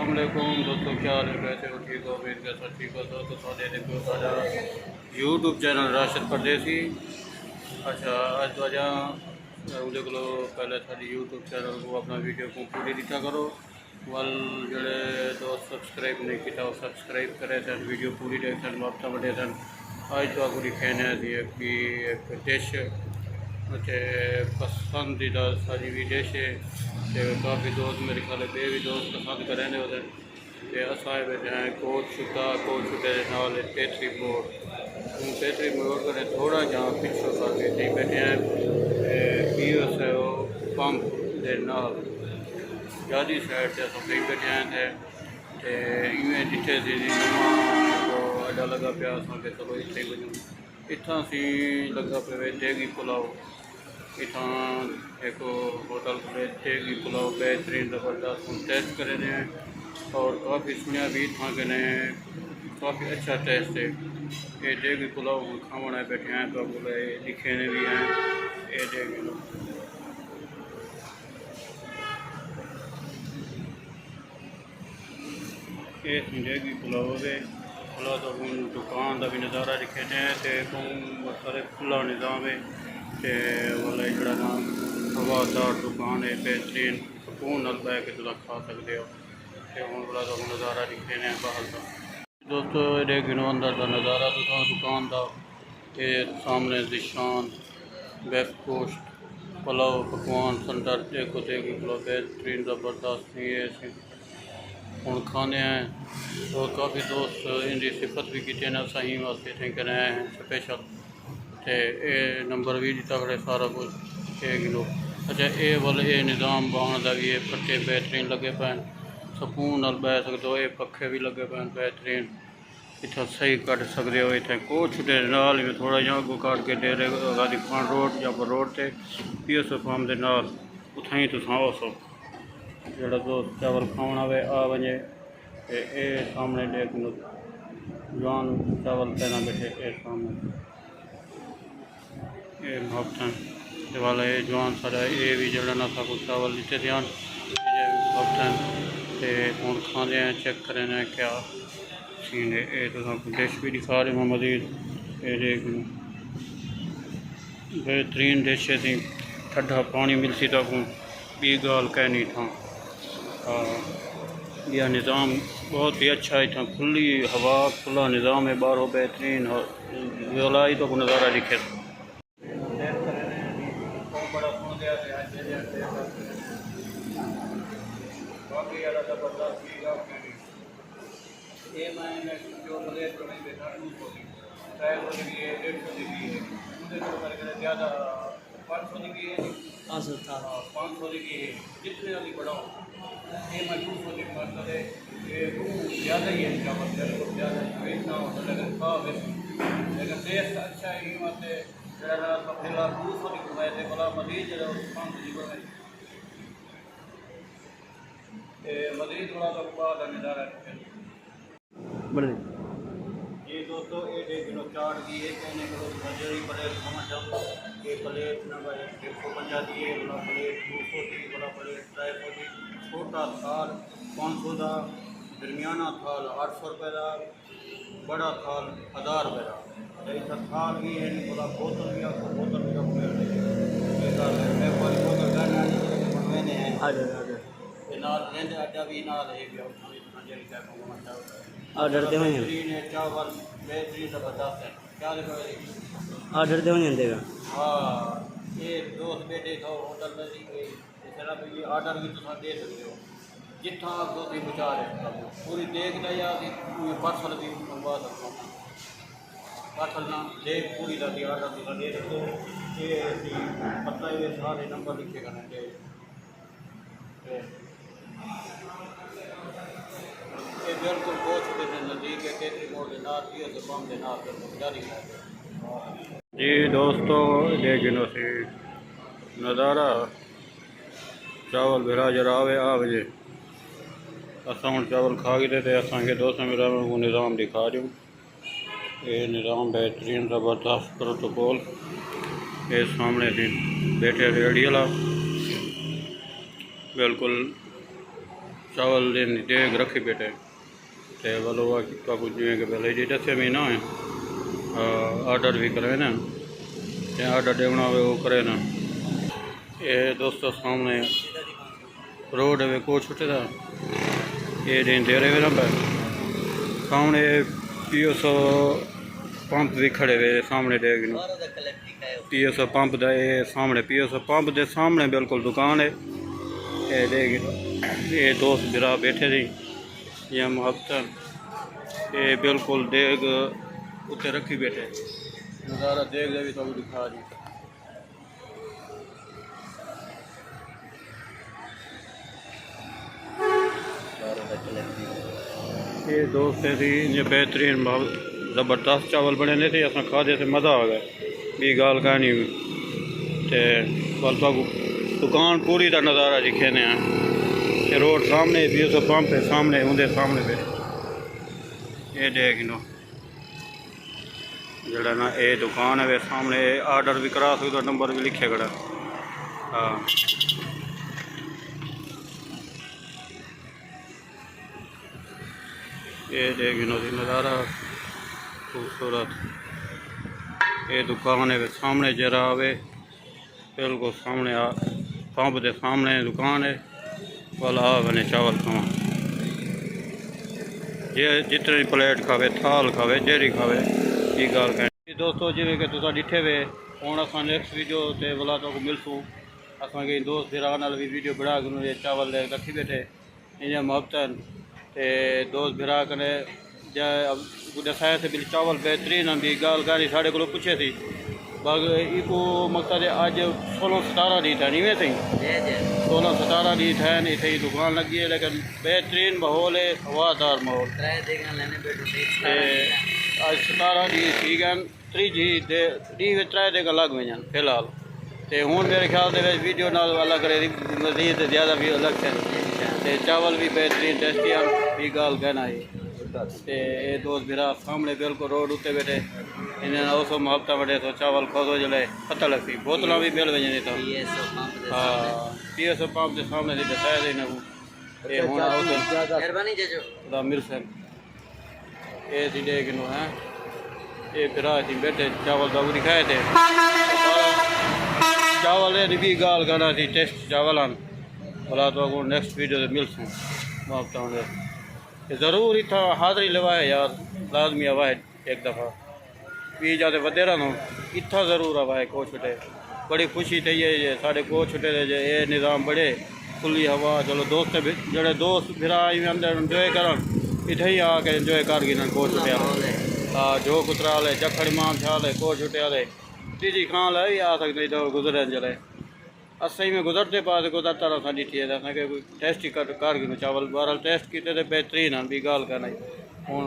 अस्सलामुअलैकुम दोस्तों, क्या हाल है? कैसे हो? ठीक हो? उम्मीद के साथ ठीक हो। दोस्तों साढ़े देखो साढ़ा यूट्यूब चैनल राशिद परदेसी। अच्छा अज वजह उदे को पहले साड़ी यूट्यूब चैनल को अपना वीडियो को पूरी दिखा करो। वल जड़े दोस्त सब्सक्राइब नहीं किया वो सब्सक्राइब करे सन, वीडियो पूरी देख सन, वापस बढ़े सन। अज तो आपको दिखाने की एक डिश पसंदीदा सारी भी डिश है। काफ़ी दोस्त मेरे ख्याल बे भी दोस्त पसंद करें उधर असा बैठे हैं कोट छुटे नाल पेतरी मोड़ करें थोड़ा जहाँ पिछो करके बैठे हैं पीओस है वो पंप के नाल ज़्यादा साइड से अस बैठे हैं इवें जिथे अड्डा लगा पाया असें चलो इतने ही वजूँ इतना असी लगा पे देगी पुलाव। इतना एक होटल पे देगी पुलाव बेहतरीन ज़बरदस्त हम टेस्ट करे हैं और काफ़ी सुनिया भी था कि काफ़ी अच्छा टेस्ट है। ये देगी पुलाव हम खावना बैठे हैं तो बोले लिखे ने भी हैं ये देगी ये देगी पुलाव है। खुला तो हम दुकान का भी नज़ारा दिखे हैं तो सारे खुला निज़ाम है वाला जड़ा ना हवादार दुकान है बेहतरीन सुकून नाल बह के तुम खा सकते हो। हूँ बड़ा तो नज़ारा दिखे ने बाहर का दोस्तों ये गिनो अंदर का नज़ारा तो दुकान का ये सामने निशान वेस्ट कोस्ट पुलाव पकवान सेंटर देखो देगी पुलाव बेहतरीन ज़बरदस्त ये हूँ खाने हैं तो काफ़ी दोस्त इनकी सिफत भी की सही वास्ते थे कर आए हैं स्पेशल तो ये नंबर भी दिता खड़े सारा कुछ ये किलो। अच्छा ये वाले ये निज़ाम बहान का भी ये पट्टे बेहतरीन लगे पे सुकून नाल बह सकते हो। ये पखे भी लगे पे बेहतरीन इतना सही कट सकते हो। इतने कोच छुटे नाल में थोड़ा जहाँ अगू काट के डेरे गादी खान रोड या रोड से पीएस फार्म के नाल उतना ही तुम आओ सो जोड़ा दोस्त चावल खाना वे आ वजे ये सामने देख लो जवान चावल पहना बैठे ये सामने ये भक्तन वाला ये जवान सारा ये भी जड़ा ना था कुछ चावल दिते ध्यान भक्तन ते हूँ खाते हैं चेक करें क्या सीन है। ये तो डिश भी दिखा रहे हैं मजीद ये देख बेहतरीन डिश है थी ठंडा पानी मिलती तक बी गाल कहनी था। यह निज़ाम बहुत ही अच्छा है इतना खुली हवा खुला निज़ाम है बाहरों बेहतरीन जलाई तो नज़ारा दिखे ज़्यादा 500 की भी है 500 की है जितने अभी बढ़ाओ ये मैं 200 की मतलब है ये ज़्यादा ही है चावल बिल्कुल ज़्यादा इतना होता लेकिन खा लेकिन टेस्ट अच्छा है मतलब जरा फिलहाल 200 की कमाए थे बोला मजीद जरा 500 की बनाए मजीद बड़ा तो बाद नज़ारा बड़े ये दोस्तों एक किलो चाट की है कहने को मजरी प्लेट समझ जाओ ये प्लेट नंबर 150 की है बड़ा प्लेट 200 की बड़ा प्लेट 350 की छोटा थाल 500 का दरमियाना थाल 800 रुपये का बड़ा थाल 1000 रुपये का इतना थाल भी है बड़ा बोतल भी आपको बोतल भी मैं कोई बोतल करना मैंने अड्डा भी नाल है ऑर्डर दे चावल बेहतरीन ज़बरदस्त है क्या ऑर्डर दे देगा। हाँ ये दोस्त बेटे खाओ होटल में ये ऑर्डर भी तुम दे सकते हो जितना दो भी बचा रहे पूरी देख ना या पूरी पार्सल भी मंगवा सकते हो पार्सल ना देख पूरी का भी ऑर्डर तुम दे सकते हो। ये पता ही सारे नंबर लिखे करने बिल्कुल बहुत नज़दीक है केतरी मोड़ के नाल पम्प के नाल जारी जी दोस्तों लेकिन से नज़ारा चावल बिरा जरा आवे आ बजे असा हम चावल खा गए थे असा दोस्तों मेरा को निज़ाम दिखा दूँ ये निज़ाम बेहतरीन ज़बरदस्त प्रोटोकॉल ये सामने थी बैठे रेडी वाला बिल्कुल चावल देग रखी बैठे तो वालो कुछ जिमें कि पहले जी दस महीना है ऑर्डर भी करे ना ऑर्डर देना हो वो करे ना। ये दोस्तों सामने रोड है को छुटे था ये दिन दे रहे ना सामने PSO पंप भी खड़े हुए सामने देख PSO पंप का ये सामने PSO पंप के सामने बिल्कुल दुकान है। ये देख ये दोस्त बिरा बैठे थी ये मुहब्बत ये बिल्कुल देग उत्ते रखी बैठे नज़ारा देख दे भी तो दिखा दी। ये दोस्त थी ये बेहतरीन ज़बरदस्त चावल बने थे अस खादे थे मज़ा आ गया भी गाल कहानी तो दुकान पूरी का नज़ारा दिखे ने रोड सामने PSO पंप है सामने उनके सामने पे ये देख लो जड़ा ना ये दुकान है सामने ऑर्डर भी करा सकता नंबर भी लिखे खड़ा। हाँ ये देख लो नज़ारा खूबसूरत ये दुकान है सामने जरा आवे बिल्कुल सामने पंप के सामने दुकान है वाला बने चावल खावा जे जितने प्लेट खावे थाल खावे जेरी खावे ये गाल कहें दोस्तों जिमें कि तुम डिठे वे हूँ अस नैक्सट वीडियो से बुला तो मिलसूँ असांखे दोस्त बिरा भी वीडियो बना के चावल रखी बैठे इन मुहब्बत दोस्त बिरा कने दसाए थे भी चावल बेहतरीन भी गाल गाली साढ़े को पूछे थी बाग इको मकसद अज 16-17 डी था नीवे थी 16-17 डी थे इतने दुकान लगी है लेकिन बेहतरीन माहौल है हवादार माहौल अज 17 डी थी गए 3 जी डी 3 देगा लग वन फिलहाल तो हूँ मेरे ख्याल से वीडियो नाल अलग करे मजीद ज़्यादा भी अलग थे चावल भी बेहतरीन टेस्टी भी गाल कहना है ये दोस्त बिरा सामने बिल्कुल रोड उत्ते बैठे इन्हें उस मुहब्बत बैठे तो चावल खोदो जले पता लगती बोतल भी मिल वजनी तो हाँ PSO पंप के सामने से दसाया थे मिल सक ये थी देख लो है ये बिरा थी बैठे चावल बाबू दिखाए थे चावल भी गाल गाना थी टेस्ट चावल भला तो नेक्स्ट वीडियो से मिलसूँ मुहब्बत ज़रूर इतना हाज़री लवाए यार लाजमी आवाए एक दफ़ा भी जाते वधेरा नो इतना ज़रूर आवाए को छुटे बड़ी खुशी थी है साढ़े को छुटे ये निज़ाम बड़े खुली हवा चलो दोस्त जड़े दोस्त फिरा अंदर इंजॉय कर इतने ही आके इंजॉय कर गिन को छुटे हाँ जो कुतरा ले जखड़ माम छा ले को छुटे ले तीजी खां ले भी आ सकते इधर गुजरे जले असही में गुजरते पास गुजरता रहा ॾिठी है असांखे कोई टेस्ट ही कर गिनो चावल बहरहाल टेस्ट किए तो बेहतरीन भी गाल का नहीं हूँ